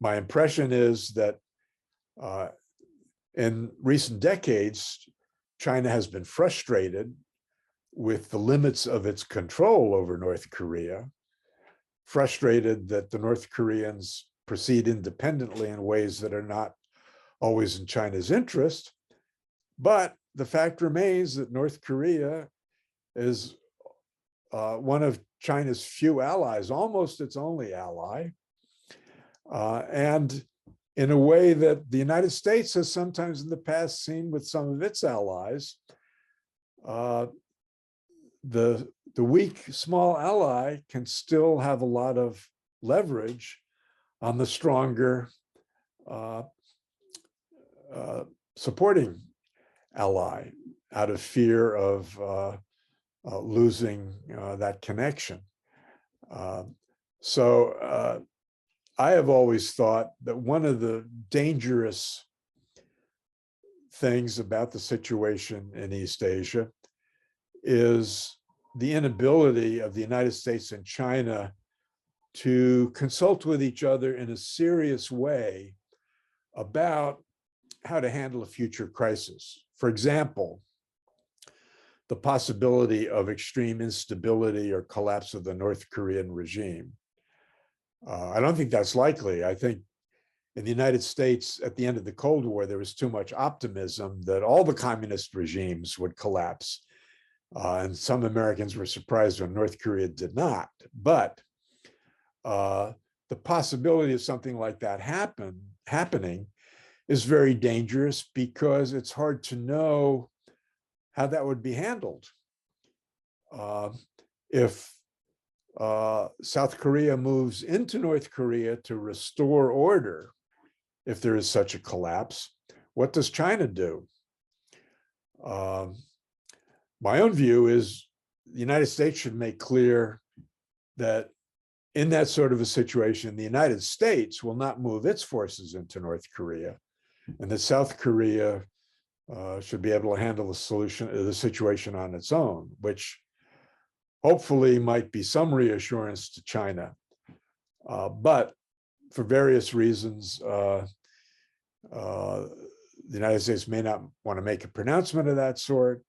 My impression is that in recent decades, China has been frustrated with the limits of its control over North Korea, frustrated that the North Koreans proceed independently in ways that are not always in China's interest. But the fact remains that North Korea is one of China's few allies, almost its only ally. And in a way that the United States has sometimes in the past seen with some of its allies, the weak, small ally can still have a lot of leverage on the stronger supporting ally out of fear of losing that connection. So I have always thought that one of the dangerous things about the situation in East Asia is the inability of the United States and China to consult with each other in a serious way about how to handle a future crisis. For example, the possibility of extreme instability or collapse of the North Korean regime. I don't think that's likely. I think in the United States, at the end of the Cold War, there was too much optimism that all the communist regimes would collapse. And some Americans were surprised when North Korea did not. But the possibility of something like that happening is very dangerous because it's hard to know how that would be handled. If South Korea moves into North Korea to restore order, if there is such a collapse, what does China do? My own view is the United States should make clear that in that sort of a situation, the United States will not move its forces into North Korea, and that South Korea should be able to handle the situation on its own, which hopefully might be some reassurance to China. But for various reasons, the United States may not want to make a pronouncement of that sort.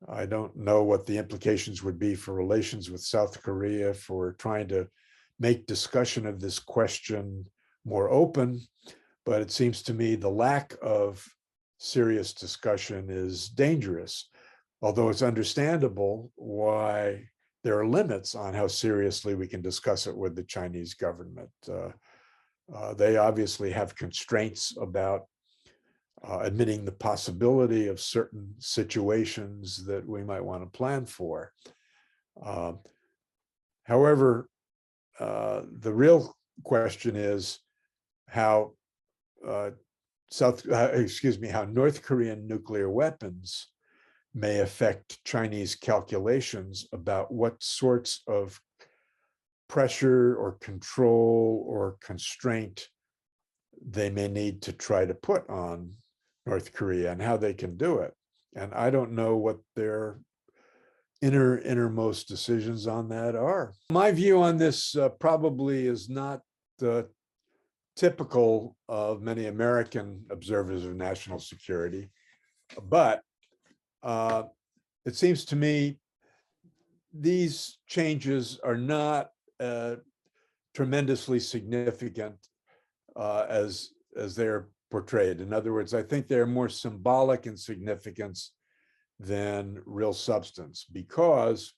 I don't know what the implications would be for relations with South Korea for trying to make discussion of this question more open, but it seems to me the lack of serious discussion is dangerous, although it's understandable why there are limits on how seriously we can discuss it with the Chinese government. They obviously have constraints about admitting the possibility of certain situations that we might want to plan for. However, the real question is how how North Korean nuclear weapons may affect Chinese calculations about what sorts of pressure or control or constraint they may need to try to put on North Korea and how they can do it. And I don't know what their innermost decisions on that are. My view on this probably is not typical of many American observers of national security, but it seems to me these changes are not tremendously significant as they're portrayed. In other words, I think they're more symbolic in significance than real substance, because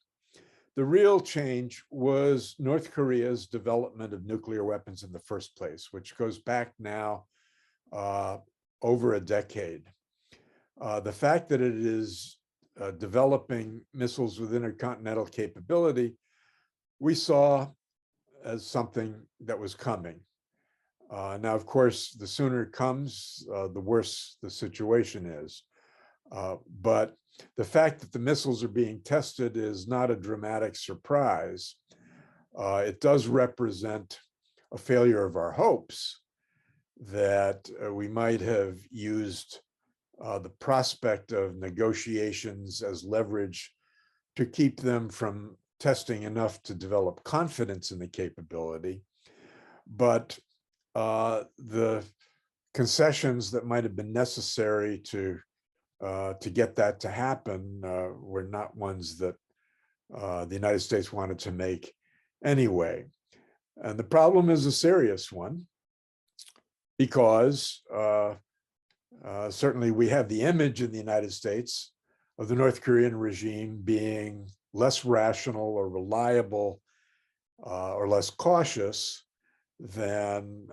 the real change was North Korea's development of nuclear weapons in the first place, which goes back now over a decade. The fact that it is developing missiles with intercontinental capability, we saw as something that was coming. Now, of course, the sooner it comes, the worse the situation is. But the fact that the missiles are being tested is not a dramatic surprise. It does represent a failure of our hopes that we might have used the prospect of negotiations as leverage to keep them from testing enough to develop confidence in the capability. But the concessions that might have been necessary to get that to happen were not ones that the United States wanted to make anyway. And the problem is a serious one because certainly we have the image in the United States of the North Korean regime being less rational or reliable or less cautious than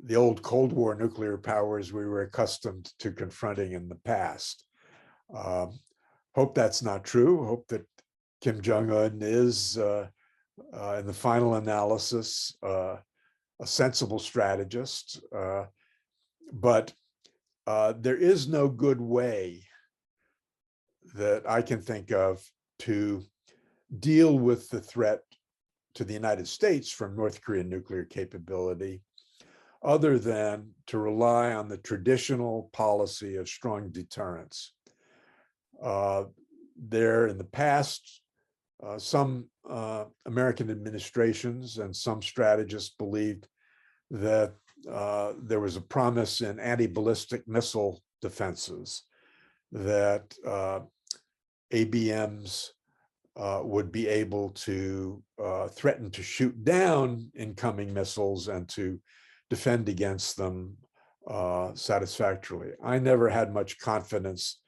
the old Cold War nuclear powers we were accustomed to confronting in the past. Hope that's not true. Hope that Kim Jong-un is, in the final analysis, a sensible strategist. But there is no good way that I can think of to deal with the threat to the United States from North Korean nuclear capability other than to rely on the traditional policy of strong deterrence. There in the past, some American administrations and some strategists believed that there was a promise in anti-ballistic missile defenses, that ABMs would be able to threaten to shoot down incoming missiles and to defend against them satisfactorily. I never had much confidence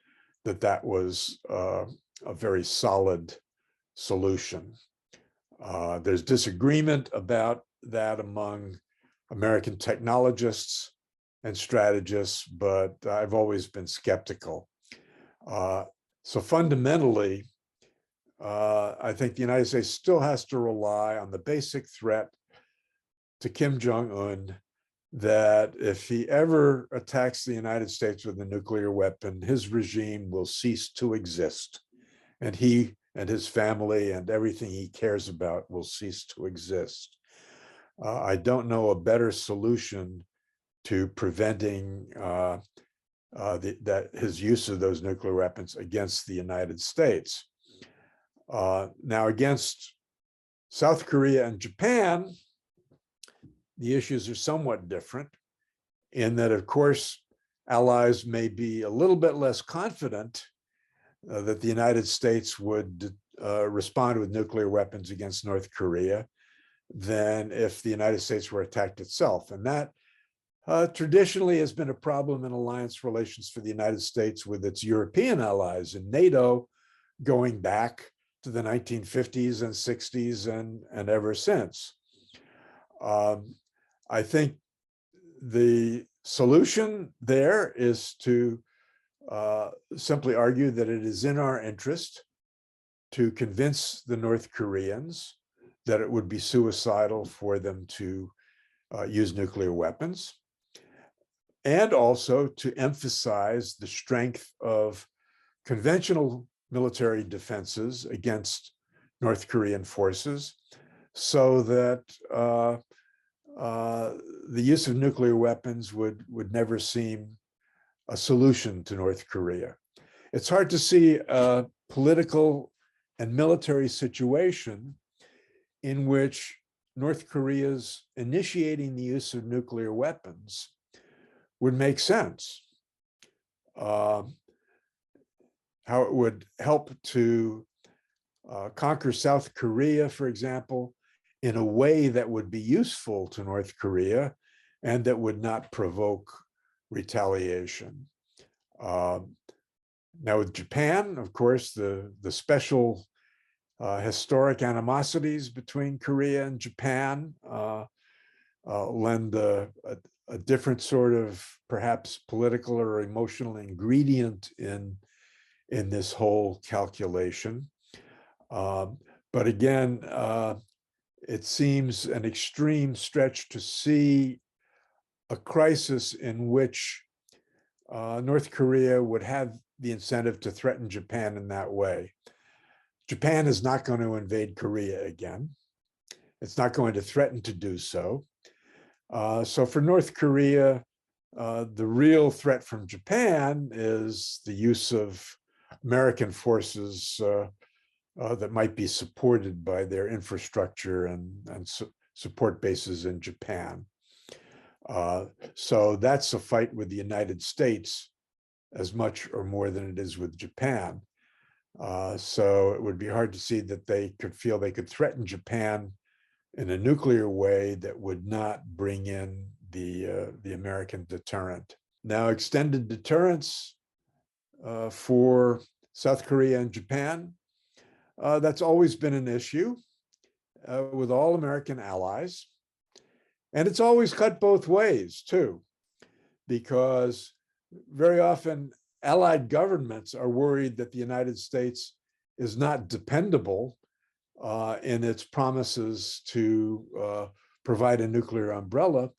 that that was a very solid solution. There's disagreement about that among American technologists and strategists, but I've always been skeptical. So fundamentally, I think the United States still has to rely on the basic threat to Kim Jong-un that if he ever attacks the United States with a nuclear weapon, his regime will cease to exist. And he and his family and everything he cares about will cease to exist. I don't know a better solution to preventing his use of those nuclear weapons against the United States. Now, against South Korea and Japan, the issues are somewhat different in that, of course, allies may be a little bit less confident that the United States would respond with nuclear weapons against North Korea than if the United States were attacked itself. And that traditionally has been a problem in alliance relations for the United States with its European allies in NATO going back to the 1950s and 60s and ever since. I think the solution there is to simply argue that it is in our interest to convince the North Koreans that it would be suicidal for them to use nuclear weapons, and also to emphasize the strength of conventional military defenses against North Korean forces, so that the use of nuclear weapons would never seem a solution to North Korea. It's hard to see a political and military situation in which North Korea's initiating the use of nuclear weapons would make sense. How it would help to conquer South Korea, for example, in a way that would be useful to North Korea and that would not provoke retaliation. Now with Japan, of course, the special historic animosities between Korea and Japan lend a different sort of perhaps political or emotional ingredient in this whole calculation. But again, it seems an extreme stretch to see a crisis in which North Korea would have the incentive to threaten Japan in that way. Japan is not going to invade Korea again. It's not going to threaten to do so. So for North Korea, the real threat from Japan is the use of American forces that might be supported by their infrastructure and support bases in Japan. So that's a fight with the United States as much or more than it is with Japan. So it would be hard to see that they could feel they could threaten Japan in a nuclear way that would not bring in the American deterrent. Now, extended deterrence for South Korea and Japan, that's always been an issue with all American allies. And it's always cut both ways too, because very often allied governments are worried that the United States is not dependable in its promises to provide a nuclear umbrella,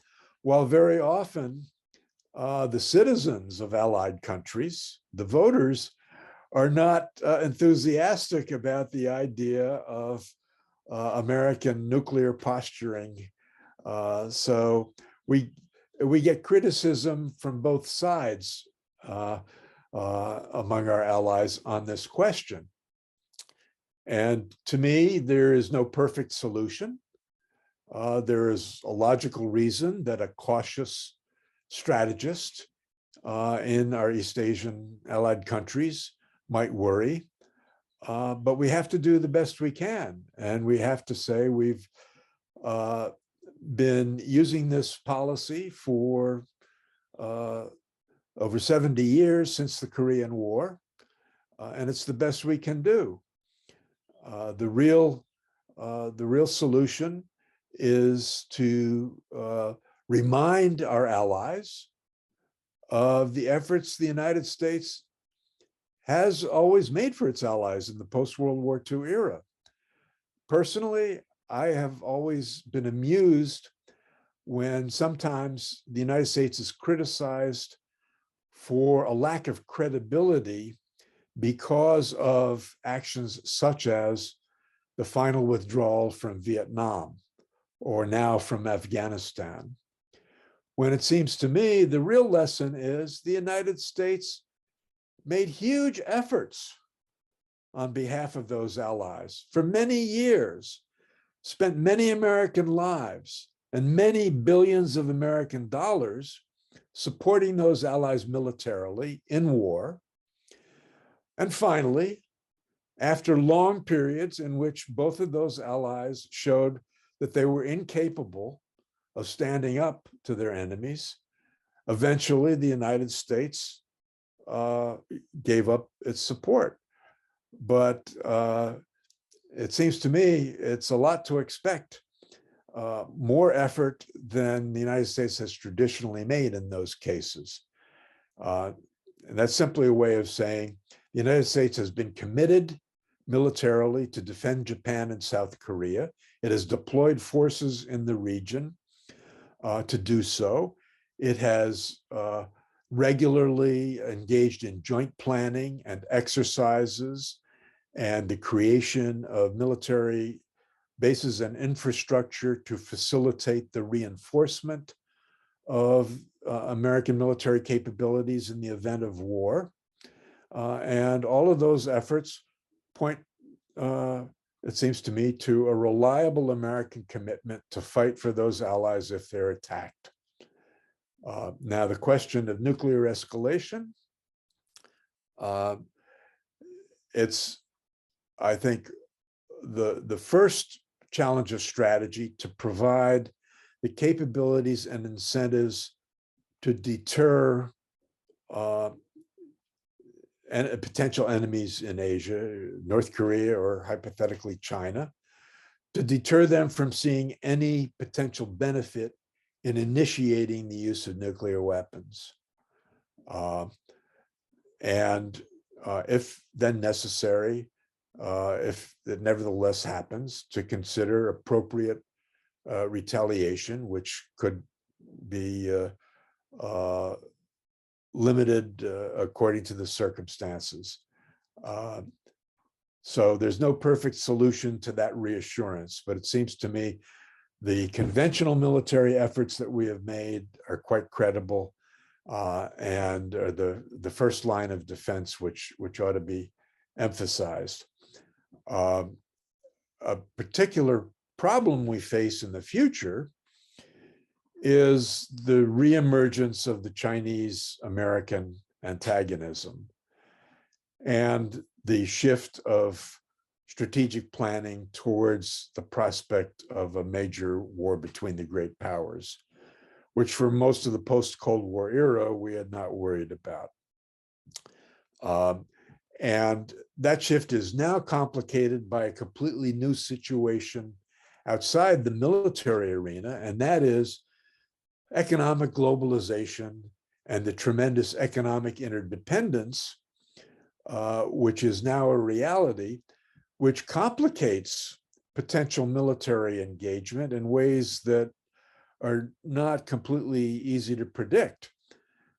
while very often the citizens of allied countries, the voters, are not enthusiastic about the idea of American nuclear posturing. So we get criticism from both sides among our allies on this question. And to me, there is no perfect solution. There is a logical reason that a cautious strategist in our East Asian allied countries might worry. But we have to do the best we can. And we have to say we've been using this policy for over 70 years since the Korean War, and it's the best we can do. The real solution is to remind our allies of the efforts the United States has always made for its allies in the post-World War II era. Personally, I have always been amused when sometimes the United States is criticized for a lack of credibility because of actions such as the final withdrawal from Vietnam or now from Afghanistan. When it seems to me the real lesson is the United States made huge efforts on behalf of those allies for many years, spent many American lives and many billions of American dollars supporting those allies militarily in war. And finally, after long periods in which both of those allies showed that they were incapable of standing up to their enemies, eventually the United States gave up its support. But it seems to me it's a lot to expect more effort than the United States has traditionally made in those cases. And that's simply a way of saying the United States has been committed militarily to defend Japan and South Korea. It has deployed forces in the region to do so. It has regularly engaged in joint planning and exercises and the creation of military bases and infrastructure to facilitate the reinforcement of American military capabilities in the event of war. And all of those efforts point, it seems to me, to a reliable American commitment to fight for those allies if they're attacked. Now, the question of nuclear escalation, it's, I think, the first challenge of strategy to provide the capabilities and incentives to deter potential enemies in Asia, North Korea, or hypothetically China, to deter them from seeing any potential benefit in initiating the use of nuclear weapons. And if then necessary, if it nevertheless happens, to consider appropriate retaliation, which could be limited according to the circumstances. So there's no perfect solution to that reassurance, but it seems to me the conventional military efforts that we have made are quite credible and are the first line of defense, which ought to be emphasized. A particular problem we face in the future is the reemergence of the Chinese-American antagonism and the shift of strategic planning towards the prospect of a major war between the great powers, which for most of the post-Cold War era, we had not worried about. And that shift is now complicated by a completely new situation outside the military arena, and that is economic globalization and the tremendous economic interdependence, which is now a reality, which complicates potential military engagement in ways that are not completely easy to predict.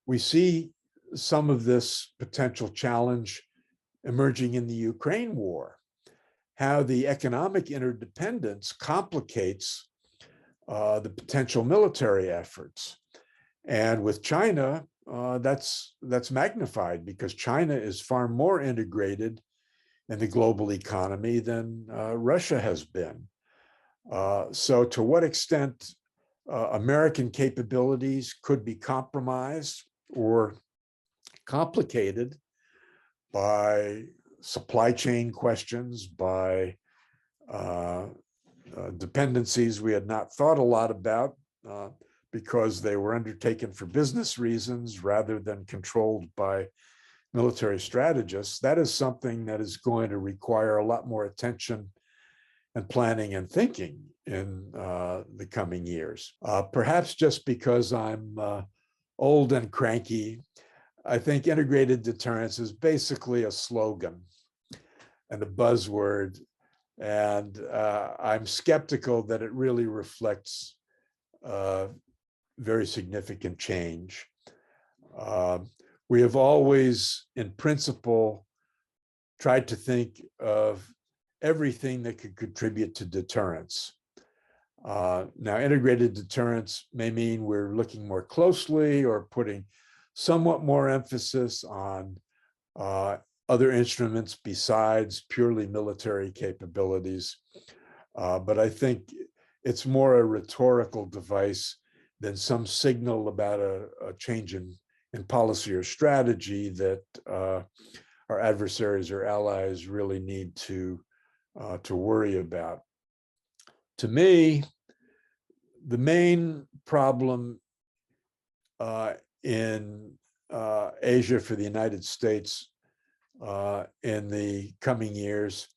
We see some of this potential challenge emerging in the Ukraine war, how the economic interdependence complicates the potential military efforts. And with China, that's magnified because China is far more integrated in the global economy than Russia has been. So to what extent American capabilities could be compromised or complicated by supply chain questions, by dependencies we had not thought a lot about because they were undertaken for business reasons rather than controlled by military strategists, that is something that is going to require a lot more attention and planning and thinking in the coming years. Perhaps just because I'm old and cranky, I think integrated deterrence is basically a slogan and a buzzword, and I'm skeptical that it really reflects very significant change. We have always, in principle, tried to think of everything that could contribute to deterrence. Now, integrated deterrence may mean we're looking more closely or putting somewhat more emphasis on other instruments besides purely military capabilities. But I think it's more a rhetorical device than some signal about a change in policy or strategy that our adversaries or allies really need to worry about. To me, the main problem in Asia for the United States in the coming years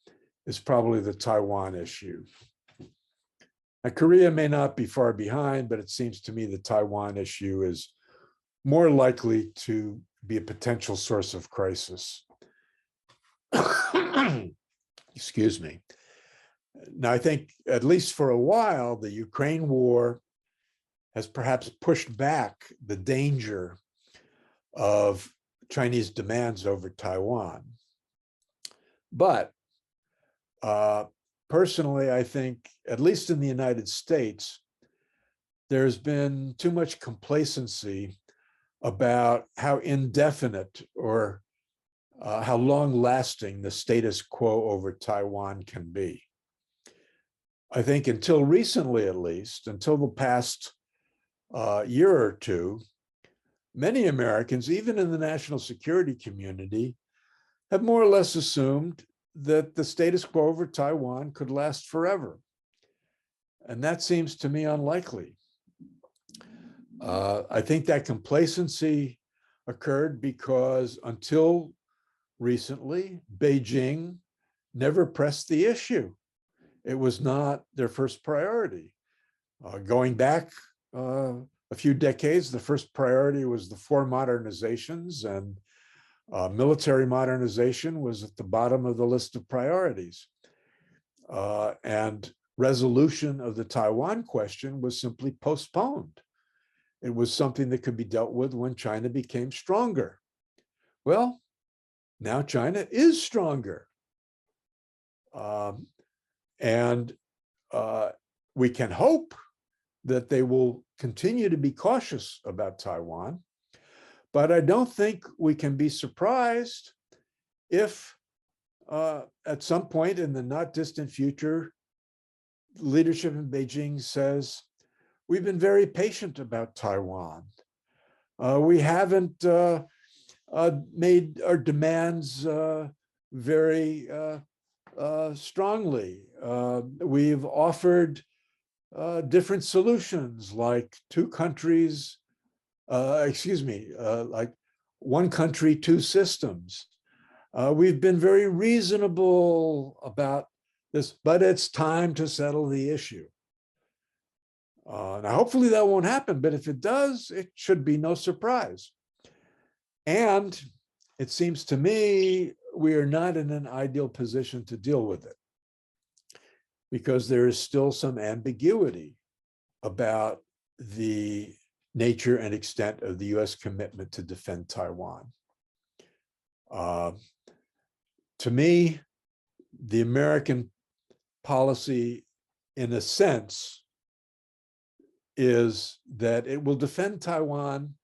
is probably the Taiwan issue. Now, Korea may not be far behind, but it seems to me the Taiwan issue is more likely to be a potential source of crisis. Excuse me. Now, I think at least for a while, the Ukraine war has perhaps pushed back the danger of Chinese demands over Taiwan. But personally, I think, at least in the United States, there's been too much complacency about how indefinite or how long-lasting the status quo over Taiwan can be. I think until recently, at least, until the past year or two, many Americans, even in the national security community, have more or less assumed that the status quo over Taiwan could last forever. And that seems to me unlikely. I think that complacency occurred because until recently, Beijing never pressed the issue. It was not their first priority. Going back a few decades, the first priority was the four modernizations, and military modernization was at the bottom of the list of priorities. And resolution of the Taiwan question was simply postponed. It was something that could be dealt with when China became stronger. Well, now China is stronger. And we can hope that they will continue to be cautious about Taiwan, but I don't think we can be surprised if at some point in the not distant future, leadership in Beijing says, we've been very patient about Taiwan. We haven't made our demands very strongly. We've offered different solutions, like like one country, two systems. We've been very reasonable about this, but it's time to settle the issue. Now, hopefully that won't happen, but if it does, it should be no surprise. And it seems to me we are not in an ideal position to deal with it, because there is still some ambiguity about the nature and extent of the U.S. commitment to defend Taiwan. To me, the American policy, in a sense, is that it will defend Taiwan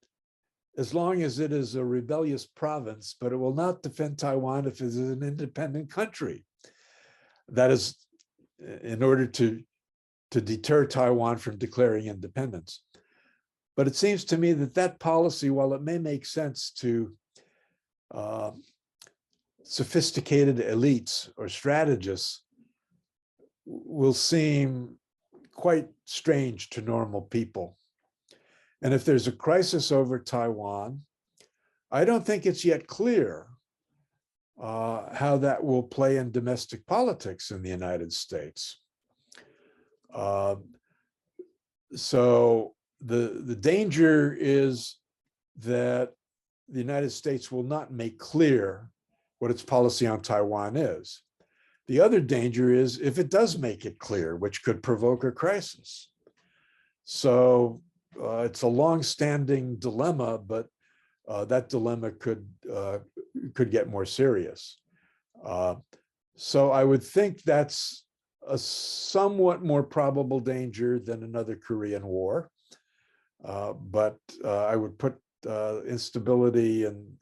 as long as it is a rebellious province, but it will not defend Taiwan if it is an independent country. That is, in order to deter Taiwan from declaring independence. But it seems to me that that policy, while it may make sense to sophisticated elites or strategists, will seem quite strange to normal people. And if there's a crisis over Taiwan, I don't think it's yet clear how that will play in domestic politics in the United States. So the danger is that the United States will not make clear what its policy on Taiwan is. The other danger is if it does make it clear, which could provoke a crisis. So it's a long-standing dilemma, but that dilemma could get more serious. So I would think that's a somewhat more probable danger than another Korean war. But I would put instability in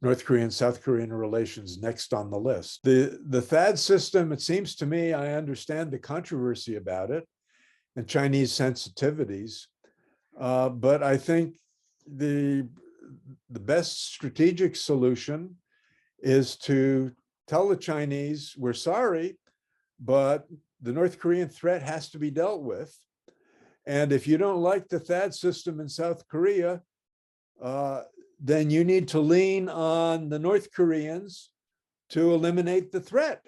North Korean, South Korean relations next on the list. The THAAD system, it seems to me, I understand the controversy about it and Chinese sensitivities, but I think the best strategic solution is to tell the Chinese, we're sorry, but the North Korean threat has to be dealt with. And if you don't like the THAAD system in South Korea, then you need to lean on the North Koreans to eliminate the threat.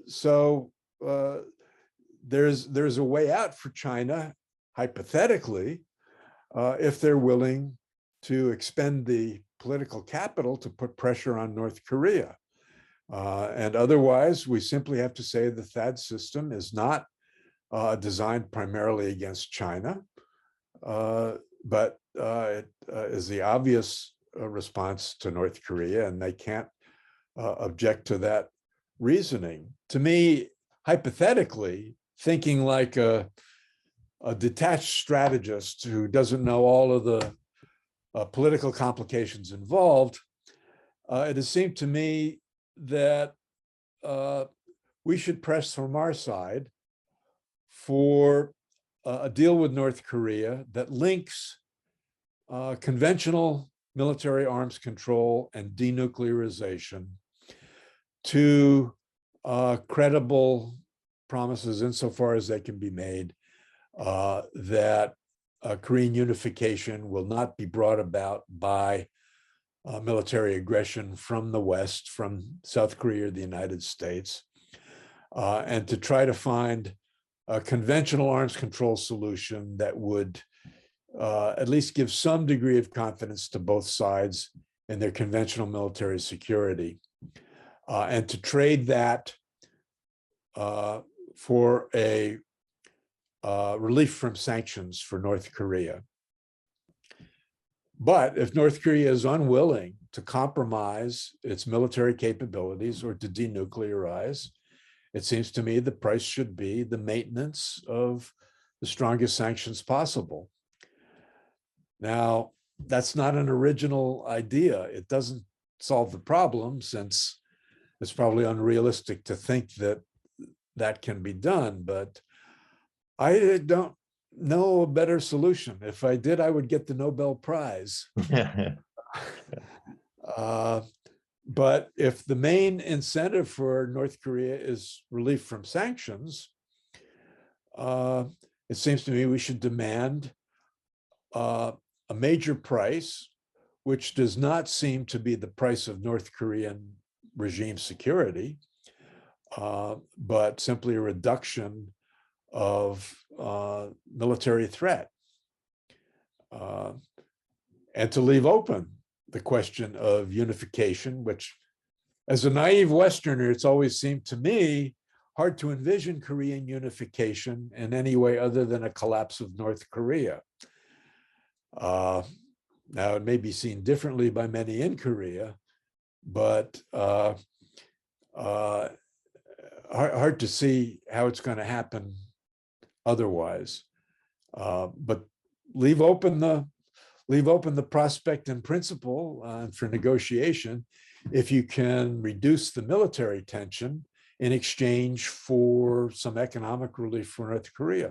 So there's a way out for China, hypothetically, if they're willing to expend the political capital to put pressure on North Korea. And otherwise, we simply have to say the THAAD system is not designed primarily against China, but it is the obvious response to North Korea, and they can't object to that reasoning. To me, hypothetically, thinking like a detached strategist who doesn't know all of the political complications involved, it has seemed to me that we should press from our side for a deal with North Korea that links conventional military arms control and denuclearization to credible promises, insofar as they can be made, that Korean unification will not be brought about by military aggression from the West, from South Korea or the United States, and to try to find a conventional arms control solution that would at least give some degree of confidence to both sides in their conventional military security, and to trade that for a relief from sanctions for North Korea. But if North Korea is unwilling to compromise its military capabilities or to denuclearize, it seems to me the price should be the maintenance of the strongest sanctions possible. Now, that's not an original idea. It doesn't solve the problem, since it's probably unrealistic to think that that can be done, but I don't know a better solution. If I did, I would get the Nobel Prize. But if the main incentive for North Korea is relief from sanctions, it seems to me we should demand a major price, which does not seem to be the price of North Korean regime security, but simply a reduction of military threat, and to leave open the question of unification, which, as a naive Westerner, it's always seemed to me hard to envision Korean unification in any way other than a collapse of North Korea. Now, it may be seen differently by many in Korea, but hard to see how it's going to happen otherwise. But leave open the prospect in principle for negotiation if you can reduce the military tension in exchange for some economic relief for North Korea.